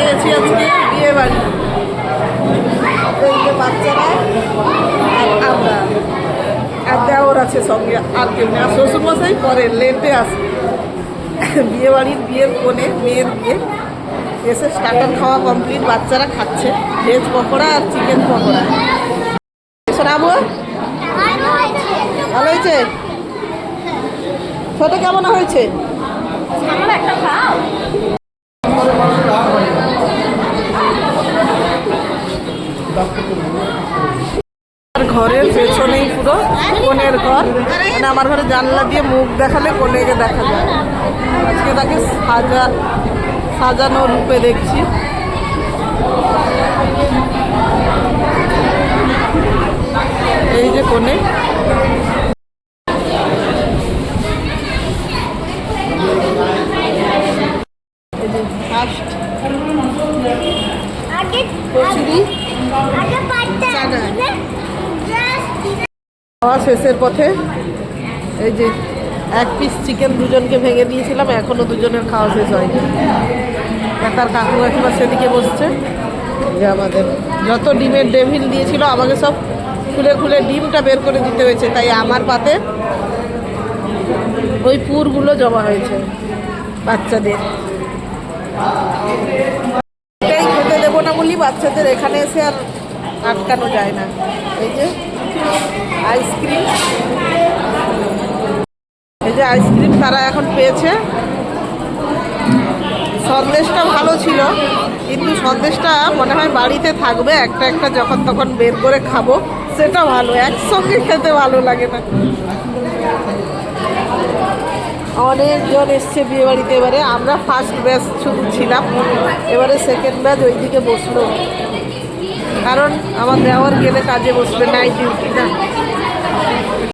গেছি আজকে বিয়ে বাড়ি। এই যে বাচ্চারা আর আমরা আর দেওর আছে সঙ্গে, আর কেউ না। শ্বশুরমশাই পরে লেটে আসে। বিয়ে বাড়ির বিয়ের কোণে মেয়ের বিয়ে এসে স্টার্টার খাওয়া কমপ্লিট, বাচ্চারা খাচ্ছে ভেজ পকোড়া আর চিকেন পকোড়া। এসো না বল, ভালো হয়েছে? ছোট কেমন হয়েছে? ঘরের পেছনেই পুরো কনের ঘর, মানে আমার ঘরে জানলা দিয়ে মুখ দেখালে কনেকে দেখা যায়। আজকে তাকে সাজানো রূপে দেখছি। এই যে কনে, ফার্স্ট কচুরি খাওয়া শেষের পথে। এই যে এক পিস চিকেন দুজনকে ভেঙে দিয়েছিলাম, এখনো দুজনের খাওয়া শেষ হয়নি। তার কাকু কাকিমা সেদিকে বসছে। যে আমাদের যত ডিমের ডেভিল দিয়েছিল আমাকে সব খুলে খুলে ডিমটা বের করে দিতে হয়েছে, তাই আমার পাতে ওই পুরগুলো জমা হয়েছে বাচ্চাদের। এটাই খেতে দেবো না বলি বাচ্চাদের এখানে এসে আর আটকানো যায় না। এই যে আইসক্রিম, এই যে আইসক্রিম তারা এখন পেয়েছে। সন্দেশটা ভালো ছিল, কিন্তু সন্দেশটা মনে হয় বাড়িতে থাকবে, একটা একটা যখন তখন বের করে খাবো সেটা ভালো, একসঙ্গে খেতে ভালো লাগে না। অনেকজন এসছে বিয়ে বাড়িতে এবারে। আমরা ফার্স্ট ব্যাচ শুধু ছিলাম, এবারে সেকেন্ড ব্যাচ ওইদিকে বসলো, কারণ আমার দেওয়ার গেলে কাজে বসবে, নাইট ডিউটি না।